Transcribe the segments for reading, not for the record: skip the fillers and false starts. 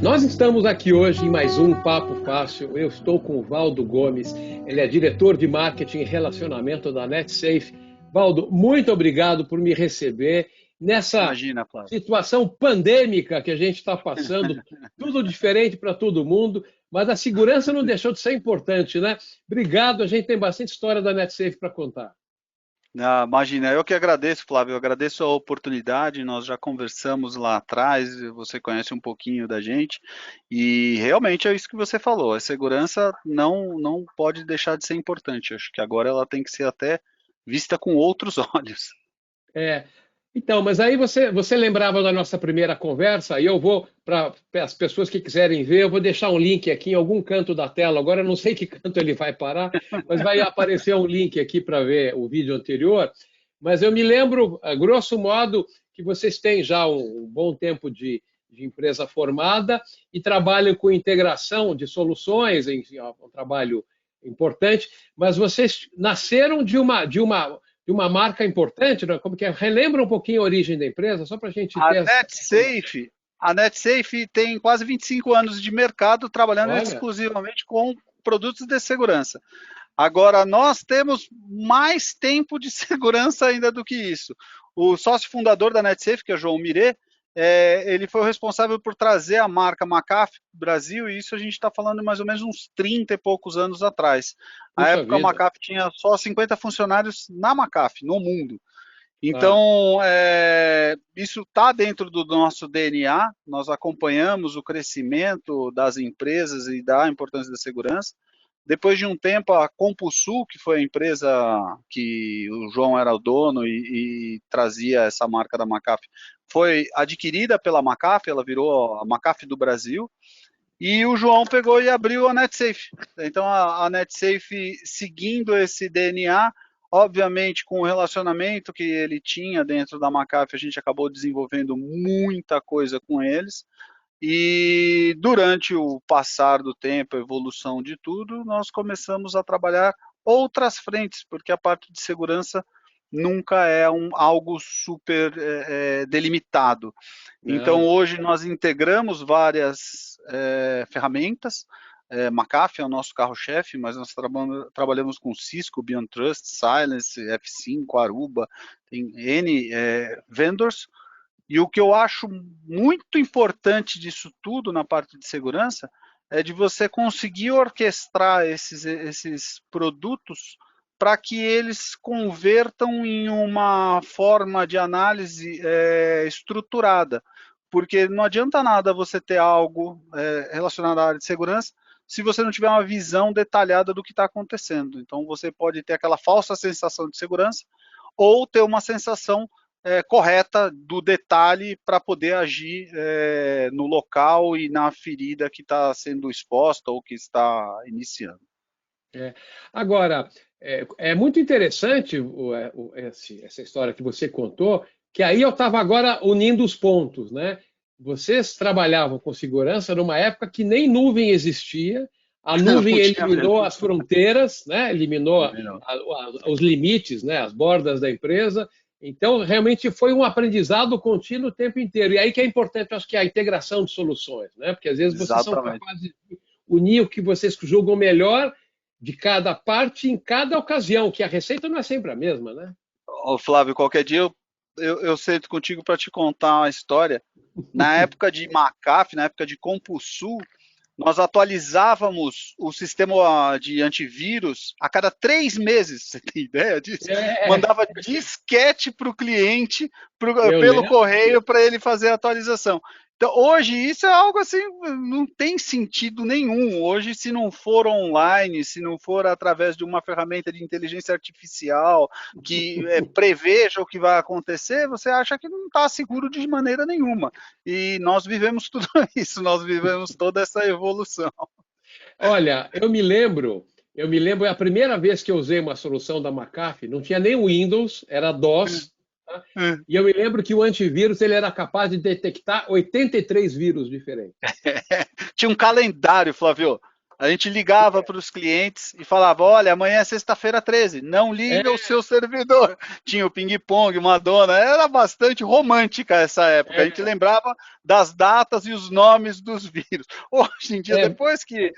Nós estamos aqui hoje em mais um Papo Fácil. Eu estou com o Valdo Gomes, ele é diretor de marketing e relacionamento da NetSafe. Valdo, muito obrigado por me receber nessa Imagina, Flávio. situação pandêmica que a gente está passando, tudo diferente para todo mundo, mas a segurança não deixou de ser importante, né? Obrigado, a gente tem bastante história da NetSafe para contar. Ah, imagina, eu que agradeço, Flávio, eu agradeço a oportunidade, nós já conversamos lá atrás, você conhece um pouquinho da gente, e realmente é isso que você falou, a segurança não pode deixar de ser importante, acho que agora ela tem que ser até vista com outros olhos. É, então, mas aí você lembrava da nossa primeira conversa, e eu vou, para as pessoas que quiserem ver, eu vou deixar um link aqui em algum canto da tela. Agora eu não sei que canto ele vai parar, mas vai aparecer um link aqui para ver o vídeo anterior. Mas eu me lembro, a grosso modo, que vocês têm já um bom tempo de empresa formada e trabalham com integração de soluções, enfim, é um trabalho importante, mas vocês nasceram de uma marca importante, né? Como que é? Relembra um pouquinho a origem da empresa, só para a gente A ter essa informação. NetSafe, a NetSafe tem quase 25 anos de mercado trabalhando Olha, exclusivamente com produtos de segurança. Agora, nós temos mais tempo de segurança ainda do que isso. O sócio fundador da NetSafe, que é o João Mirê, ele foi o responsável por trazer a marca McAfee para o Brasil, e isso a gente está falando de mais ou menos uns 30 e poucos anos atrás. Na puxa época, a vida. McAfee tinha só 50 funcionários na McAfee, no mundo. Ah, Então, isso está dentro do nosso DNA, nós acompanhamos o crescimento das empresas e da importância da segurança. Depois de um tempo, a Compusul, que foi a empresa que o João era o dono e trazia essa marca da McAfee, foi adquirida pela McAfee, ela virou a McAfee do Brasil, e o João pegou e abriu a NetSafe. Então, a NetSafe, seguindo esse DNA, obviamente, com o relacionamento que ele tinha dentro da McAfee, a gente acabou desenvolvendo muita coisa com eles. E durante o passar do tempo, a evolução de tudo, nós começamos a trabalhar outras frentes, porque a parte de segurança nunca é algo super delimitado. Então, não. hoje nós integramos várias ferramentas. McAfee é o nosso carro-chefe, mas nós trabalhamos com Cisco, Beyond Trust, Silence, F5, Aruba, tem N vendors. E o que eu acho muito importante disso tudo na parte de segurança é de você conseguir orquestrar esses produtos para que eles convertam em uma forma de análise estruturada. Porque não adianta nada você ter algo relacionado à área de segurança se você não tiver uma visão detalhada do que está acontecendo. Então você pode ter aquela falsa sensação de segurança ou ter uma sensação correta do detalhe para poder agir no local e na ferida que está sendo exposta ou que está iniciando. É. Agora, é muito interessante essa história que você contou, que aí eu estava agora unindo os pontos, né? Vocês trabalhavam com segurança numa época que nem nuvem existia, a nuvem Não tinha eliminou mesmo. as fronteiras, né? Eliminou Não. os limites, né? As bordas da empresa. Então, realmente foi um aprendizado contínuo o tempo inteiro. E aí que é importante, acho que a integração de soluções, né? Porque às vezes vocês são Exatamente. capazes de unir o que vocês julgam melhor de cada parte em cada ocasião, que a receita não é sempre a mesma, né? Ô, Flávio, qualquer dia eu sento contigo para te contar uma história. Na época de McAfee, na época de Compusul, nós atualizávamos o sistema de antivírus a cada 3 meses. Você tem ideia disso? É, Mandava disquete para o cliente eu pelo lembro. correio para ele fazer a atualização. Então, hoje, isso é algo assim, não tem sentido nenhum. Hoje, se não for online, se não for através de uma ferramenta de inteligência artificial que preveja o que vai acontecer, você acha que não está seguro de maneira nenhuma. E nós vivemos tudo isso, nós vivemos toda essa evolução. Olha, eu me lembro, é a primeira vez que eu usei uma solução da McAfee, não tinha nem Windows, era DOS, tá? E eu me lembro que o antivírus ele era capaz de detectar 83 vírus diferentes. Tinha um calendário, Flávio. A gente ligava para os clientes e falava: olha, amanhã é sexta-feira 13, não É, liga o seu servidor. Tinha o ping-pong, Madonna, era bastante romântica essa época. A gente é, lembrava das datas e os nomes dos vírus. Hoje em dia, é, depois que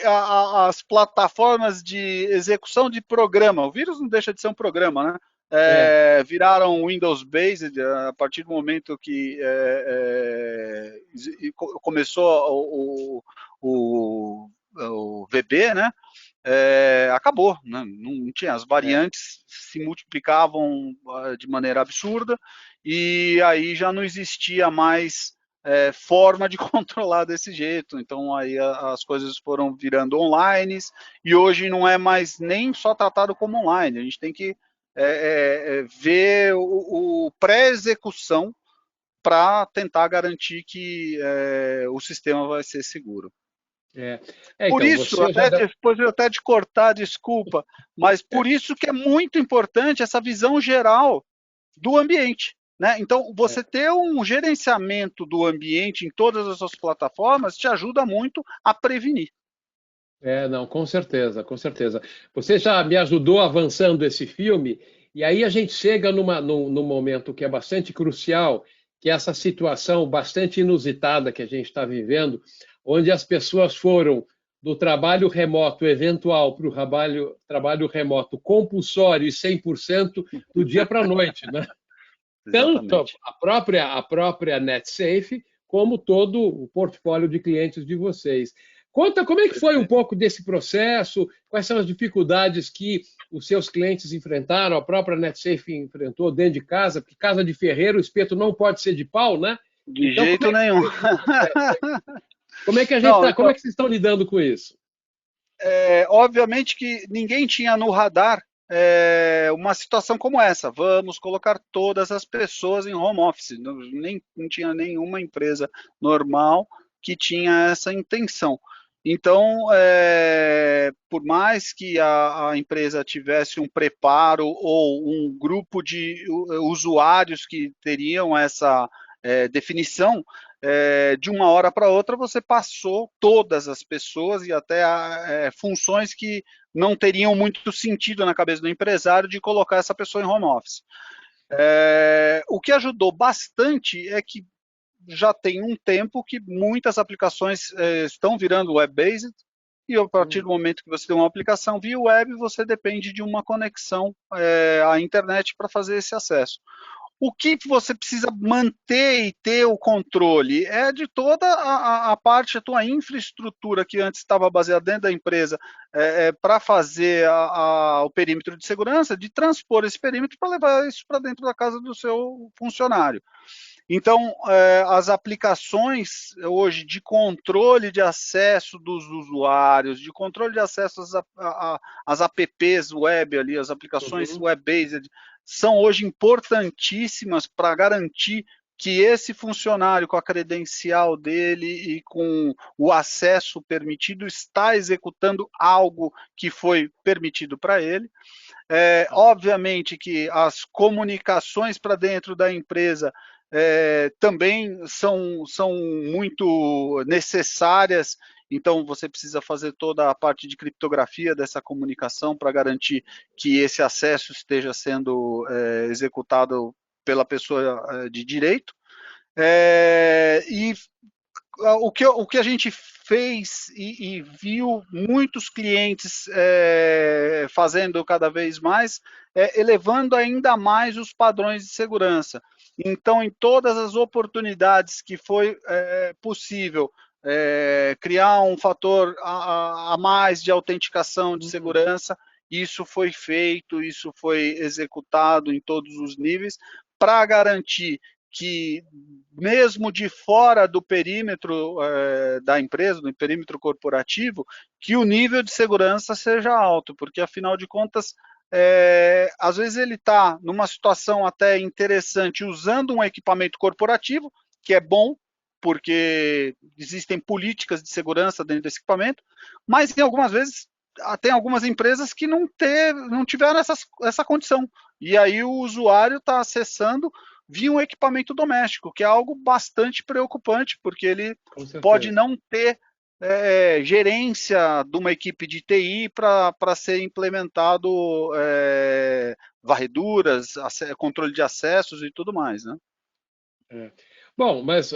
as plataformas de execução de programa, o vírus não deixa de ser um programa, né? é, Viraram Windows-based a partir do momento que começou o VB, né? Acabou, né? Não tinha, as é. variantes se multiplicavam de maneira absurda e aí já não existia mais forma de controlar desse jeito. Então aí as coisas foram virando online e hoje não é mais nem só tratado como online. A gente tem que ver o pré-execução para tentar garantir que o sistema vai ser seguro. É, Por então, isso, você já. até depois eu até de cortar, desculpa, mas por isso que é muito importante essa visão geral do ambiente. Né? Então, você É, ter um gerenciamento do ambiente em todas as suas plataformas te ajuda muito a prevenir. não, com certeza, com certeza. Você já me ajudou avançando esse filme, e aí a gente chega num momento que é bastante crucial, que é essa situação bastante inusitada que a gente está vivendo, onde as pessoas foram do trabalho remoto eventual para o trabalho remoto compulsório e 100% do dia para a noite, né? Tanto Exatamente. a própria NetSafe, como todo o portfólio de clientes de vocês. Conta como é que foi um Perfeito. pouco desse processo, quais são as dificuldades que os seus clientes enfrentaram, a própria NetSafe enfrentou dentro de casa, porque casa de ferreiro, o espeto não pode ser de pau, né? De Então, como jeito é que nenhum. foi esse processo aí? Como é que a gente Não, tá, como então, é que vocês estão lidando com isso? obviamente que ninguém tinha no radar uma situação como essa. Vamos colocar todas as pessoas em home office. Não tinha nenhuma empresa normal que tinha essa intenção. Então, por mais que a empresa tivesse um preparo ou um grupo de usuários que teriam essa definição, de uma hora para outra você passou todas as pessoas e até funções que não teriam muito sentido na cabeça do empresário de colocar essa pessoa em home office. O que ajudou bastante é que já tem um tempo que muitas aplicações estão virando web-based e a partir do Uhum. momento que você tem uma aplicação via web, você depende de uma conexão à internet para fazer esse acesso. O que você precisa manter e ter o controle é de toda a parte, a tua infraestrutura que antes estava baseada dentro da empresa para fazer o perímetro de segurança, de transpor esse perímetro para levar isso para dentro da casa do seu funcionário. Então, as aplicações hoje de controle de acesso dos usuários, de controle de acesso às apps web ali, as aplicações Uhum. web-based, são hoje importantíssimas para garantir que esse funcionário, com a credencial dele e com o acesso permitido, está executando algo que foi permitido para ele. Tá. Obviamente que as comunicações para dentro da empresa também são muito necessárias, então você precisa fazer toda a parte de criptografia dessa comunicação para garantir que esse acesso esteja sendo executado pela pessoa de direito. E o que a gente fez e viu muitos clientes fazendo cada vez mais elevando ainda mais os padrões de segurança. Então, em todas as oportunidades que foi possível criar um fator a mais de autenticação de Uhum. segurança, isso foi feito, isso foi executado em todos os níveis para garantir que mesmo de fora do perímetro da empresa, do perímetro corporativo, que o nível de segurança seja alto, porque afinal de contas, às vezes ele está numa situação até interessante usando um equipamento corporativo, que é bom, porque existem políticas de segurança dentro desse equipamento, mas em algumas vezes tem algumas empresas que não tiveram essa condição. E aí o usuário está acessando via um equipamento doméstico, que é algo bastante preocupante, porque ele Com pode certeza. não ter gerência de uma equipe de TI para ser implementado varreduras, controle de acessos e tudo mais, né? É. Bom, mas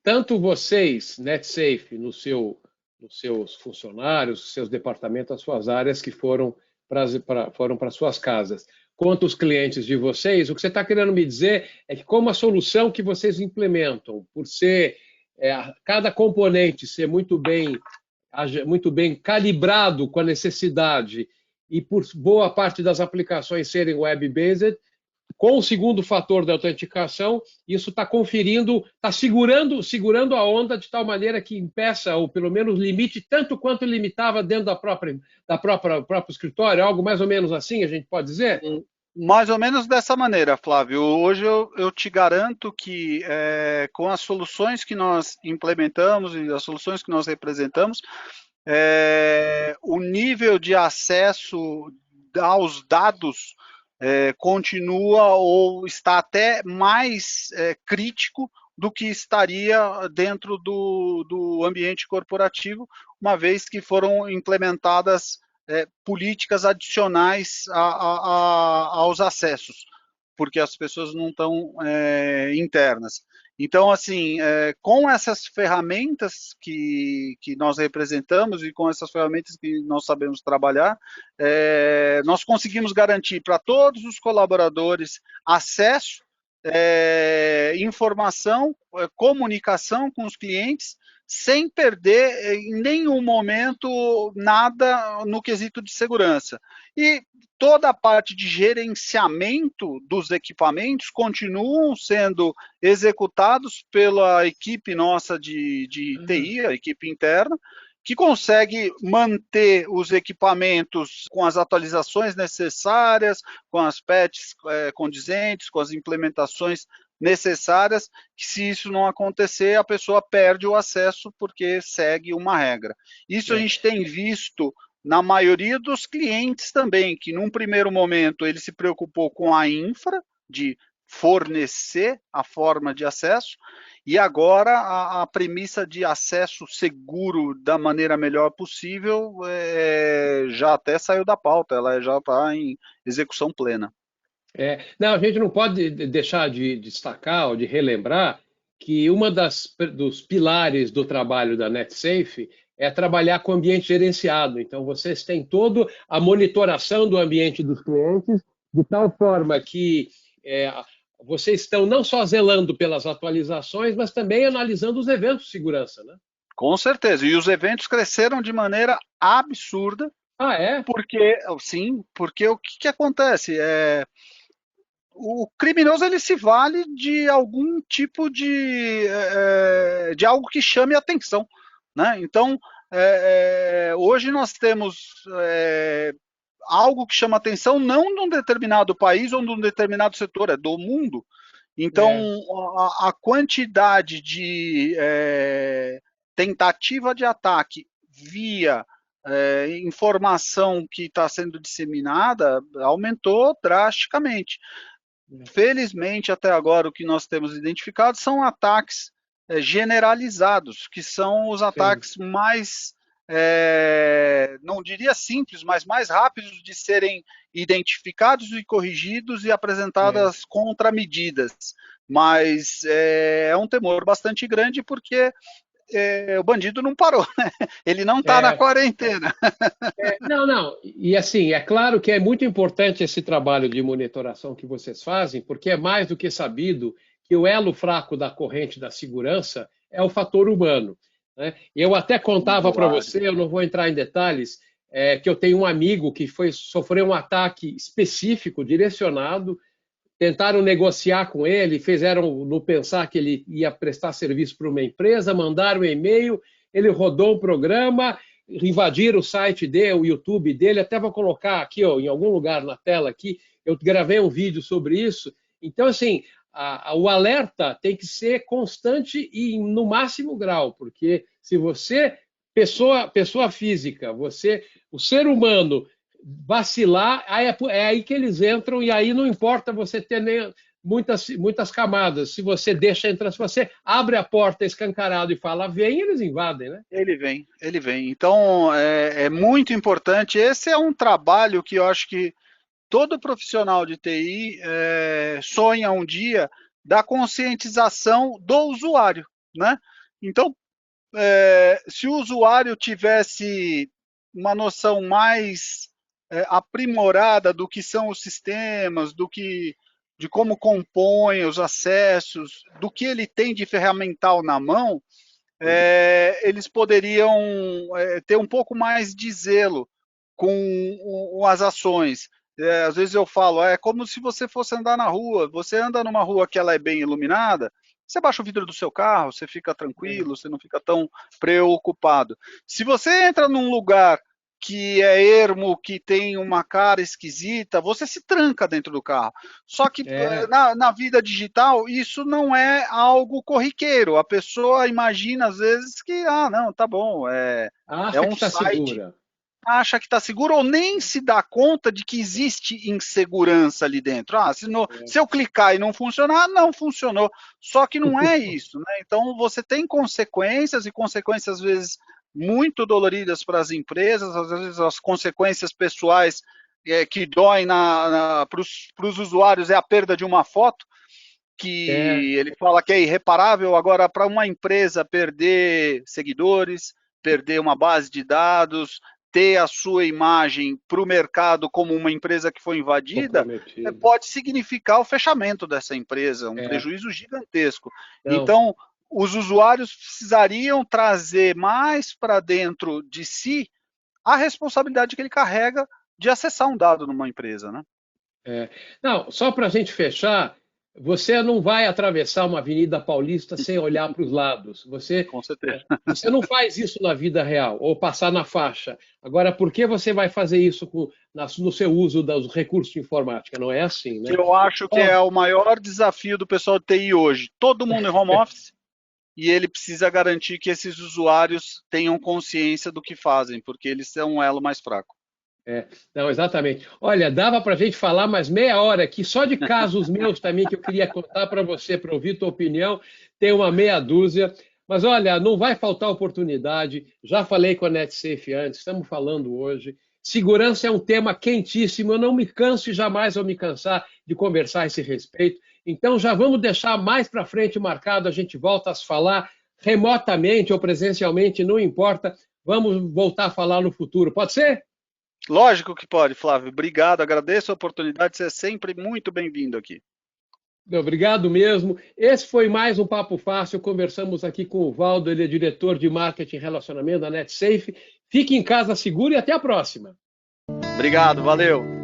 tanto vocês, NetSafe, nos seus funcionários, seus departamentos, as suas áreas que foram para suas casas, quanto os clientes de vocês, o que você está querendo me dizer é que como a solução que vocês implementam, por ser cada componente ser muito bem calibrado com a necessidade e por boa parte das aplicações serem web-based, com o segundo fator da autenticação, isso está conferindo, está segurando a onda de tal maneira que impeça, ou pelo menos limite, tanto quanto limitava dentro próprio escritório, algo mais ou menos assim, a gente pode dizer? Mais ou menos dessa maneira, Flávio. Hoje eu te garanto que com as soluções que nós implementamos e as soluções que nós representamos, o nível de acesso aos dados continua ou está até mais crítico do que estaria dentro do ambiente corporativo, uma vez que foram implementadas políticas adicionais aos acessos, porque as pessoas não estão internas. Então, assim, com essas ferramentas que nós representamos e com essas ferramentas que nós sabemos trabalhar, nós conseguimos garantir para todos os colaboradores acesso, informação, comunicação com os clientes, sem perder em nenhum momento nada no quesito de segurança. E toda a parte de gerenciamento dos equipamentos continuam sendo executados pela equipe nossa de TI, a equipe interna, que consegue manter os equipamentos com as atualizações necessárias, com as patches condizentes, com as implementações necessárias, que se isso não acontecer, a pessoa perde o acesso porque segue uma regra. Isso a gente tem visto na maioria dos clientes também, que num primeiro momento ele se preocupou com a infra, de fornecer a forma de acesso, e agora a premissa de acesso seguro da maneira melhor possível já até saiu da pauta, ela já está em execução plena. Não, a gente não pode deixar de destacar ou de relembrar que uma dos pilares do trabalho da NetSafe é trabalhar com ambiente gerenciado. Então, vocês têm toda a monitoração do ambiente dos clientes, de tal forma que vocês estão não só zelando pelas atualizações, mas também analisando os eventos de segurança, né? Com certeza. E os eventos cresceram de maneira absurda. Ah, é? Sim, porque o que acontece? O criminoso ele se vale de algum tipo de algo que chame atenção, né? Então, hoje nós temos algo que chama atenção não de um determinado país ou de um determinado setor, é do mundo. Então, a quantidade de tentativa de ataque via informação que está sendo disseminada aumentou drasticamente. Felizmente, até agora, o que nós temos identificado são ataques generalizados, que são os ataques mais, não diria simples, mas mais rápidos de serem identificados e corrigidos e apresentadas contramedidas. Mas é um temor bastante grande porque o bandido não parou, né? Ele não está na quarentena. Não. E assim, é claro que é muito importante esse trabalho de monitoração que vocês fazem, porque é mais do que sabido que o elo fraco da corrente da segurança é o fator humano, né? Eu até contava para você, eu não vou entrar em detalhes, que eu tenho um amigo que sofreu um ataque específico, direcionado, tentaram negociar com ele, fizeram no pensar que ele ia prestar serviço para uma empresa, mandaram um e-mail, ele rodou um programa, invadiram o site dele, o YouTube dele, até vou colocar aqui, ó, em algum lugar na tela aqui, eu gravei um vídeo sobre isso. Então, assim, o alerta tem que ser constante e no máximo grau, porque se você, pessoa física, o ser humano, vacilar, é aí que eles entram, e aí não importa você ter muitas camadas. Se você deixa entrar, se você abre a porta escancarado e fala, vem, eles invadem, né? Ele vem, ele vem. Então, é muito importante. Esse é um trabalho que eu acho que todo profissional de TI sonha um dia da conscientização do usuário, né? Então, se o usuário tivesse uma noção mais aprimorada do que são os sistemas, de como compõe os acessos, do que ele tem de ferramental na mão, eles poderiam ter um pouco mais de zelo com as ações. Às vezes eu falo, é como se você fosse andar na rua. Você anda numa rua que ela é bem iluminada, você baixa o vidro do seu carro, você fica tranquilo, você não fica tão preocupado. Se você entra num lugar que é ermo, que tem uma cara esquisita, você se tranca dentro do carro. Só que na vida digital, isso não é algo corriqueiro. A pessoa imagina, às vezes, que, não, tá bom, é Acha que um está site, segura. acha que está seguro ou nem se dá conta de que existe insegurança ali dentro. Se eu clicar e não funcionar, não funcionou. Só que não é isso, né? Então você tem consequências e consequências às vezes muito doloridas para as empresas, às vezes as consequências pessoais que doem para os usuários é a perda de uma foto, que ele fala que é irreparável. Agora, para uma empresa perder seguidores, perder uma base de dados, ter a sua imagem para o mercado como uma empresa que foi invadida, pode significar o fechamento dessa empresa, um prejuízo gigantesco. Não. Então, os usuários precisariam trazer mais para dentro de si a responsabilidade que ele carrega de acessar um dado numa empresa, né? Não, só para a gente fechar, você não vai atravessar uma Avenida Paulista sem olhar para os lados. Com certeza. Você não faz isso na vida real, ou passar na faixa. Agora, por que você vai fazer isso no seu uso dos recursos de informática? Não é assim, né? Eu acho que é o maior desafio do pessoal de TI hoje. Todo mundo em home office e ele precisa garantir que esses usuários tenham consciência do que fazem, porque eles são um elo mais fraco. Não, exatamente. Olha, dava para a gente falar mais meia hora aqui, só de casos meus também, que eu queria contar para você, para ouvir tua opinião. Tem uma meia dúzia. Mas olha, não vai faltar oportunidade. Já falei com a NetSafe antes, estamos falando hoje. Segurança é um tema quentíssimo. Eu não me canso e jamais vou me cansar de conversar a esse respeito. Então já vamos deixar mais para frente marcado. A gente volta a se falar remotamente ou presencialmente, não importa. Vamos voltar a falar no futuro. Pode ser? Lógico que pode, Flávio. Obrigado, agradeço a oportunidade, você é sempre muito bem-vindo aqui. Obrigado mesmo. Esse foi mais um Papo Fácil. Conversamos aqui com o Valdo, ele é diretor de marketing e relacionamento da NetSafe. Fique em casa seguro e até a próxima. Obrigado, valeu.